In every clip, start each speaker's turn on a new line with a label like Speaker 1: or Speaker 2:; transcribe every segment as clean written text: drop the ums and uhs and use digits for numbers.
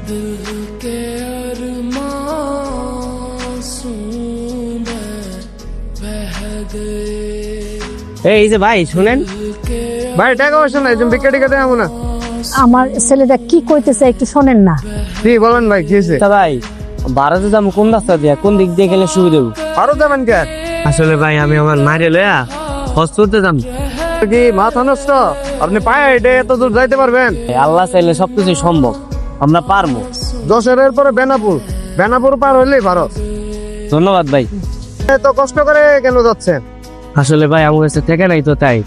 Speaker 1: এই যে ভাই শুনেন,
Speaker 2: ভাই টাকা পয়সা নাই, তুমি ভিক্ষা টিকা দেবো না।
Speaker 3: আমার ছেলেটা কি কইতেছে একটু শোনেন না।
Speaker 2: কি বলেন ভাই, কি হয়েছে?
Speaker 1: তা ভাই ভারতে যাবো কোন রাস্তা দিয়া, কোন দিক দিয়ে গেলে সুবিধা হবে?
Speaker 2: আরো যাবেন কে?
Speaker 1: আসলে ভাই আমি আমার মায়ের লয়া হসপিটালে যাম।
Speaker 2: কি মাথা নষ্ট? আপনি পায়ে হেঁটে এত দূর যাইতে পারবেন?
Speaker 1: আল্লাহ চাইলে সবকিছুই সম্ভব, আমরা পারবো।
Speaker 2: যশোরের পরে বেনাপুর, বেনাপুর পার হইলেই ভারত।
Speaker 1: ধন্যবাদ ভাই।
Speaker 2: এত কষ্ট করে কেন যাচ্ছেন?
Speaker 1: আসলে ভাই আমার কাছে টাকা নাই তো তাই।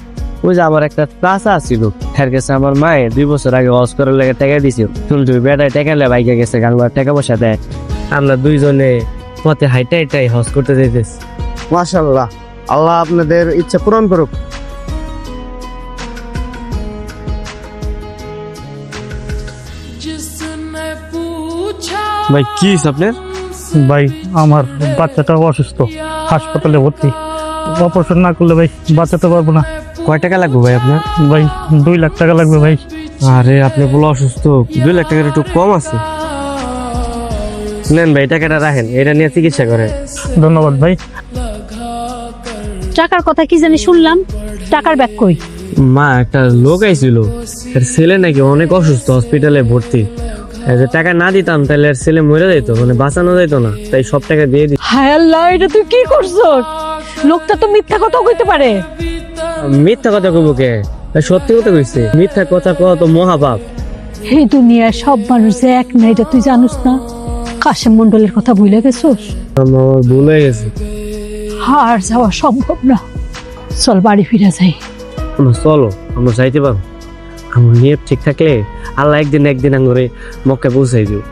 Speaker 1: ওই যে আমার একটা চাচা ছিল, এর কাছে আমার মায়ে 2 বছর আগে হজ করার লেগে টাকা দিছিল। শুনছি বেটায় টাকা নিয়ে বাইকে গেছে, গাঙ্গার টাকা পয়সা দেয়। আমরা দুইজনে পথে হাইটাই হজ করতে যাইতেছি।
Speaker 2: মাশাআল্লাহ, আল্লাহ আপনাদের ইচ্ছা পূরণ করুক।
Speaker 1: ভাই কি আপনার?
Speaker 4: ভাই আমার বাচ্চাটা অসুস্থ, হাসপাতালে ভর্তি। অপারেশন না করলে ভাই বাঁচাতে পারবো না।
Speaker 1: কয় টাকা লাগবে ভাই আপনার?
Speaker 4: ভাই 2 লাখ টাকা লাগবে ভাই।
Speaker 1: আরে আপনি বলো অসুস্থ, 2 লাখ টাকার একটু কম আছে। নেন ভাই টাকাটা রাখেন, এটা নিয়ে চিকিৎসা করেন।
Speaker 4: ধন্যবাদ ভাই।
Speaker 3: টাকার কথা কি জানি শুনলাম, টাকার ব্যাগ কই?
Speaker 1: মা একটা লোক আইছিল, এর ছেলে নাকি অনেক অসুস্থ, হসপিটালে ভর্তি। যে টাকা না দিতাম তাহলে এর ছেলে মরে যেত, মানে বাঁচানো যেত না, তাই সব টাকা দিয়ে দিই।
Speaker 3: হায় আল্লাহ, এটা তুই কি করছস? লোকটা তো মিথ্যা কথা কইতে পারে।
Speaker 1: মিথ্যা কথা কইব কে? সত্যি কথা কইছে। মিথ্যা কথা কওয়া তো মহাপাপ।
Speaker 3: এই দুনিয়ায় সব মানুষ যে এক না, এটা তুই জানিস না? কাশেম মন্ডলের কথা ভুলে গেছস?
Speaker 1: আমার ভুল হয়ে গেছে।
Speaker 3: আর যাওয়া সম্ভব না, চল বাড়ি ফিরে যাই।
Speaker 1: আমরা চলো, আমরা যাইতে পারবো। আমার নিয়ত ঠিক থাকলে আল্লাহ একদিন আঙ্গুরে মক্কা পৌঁছাই দিও।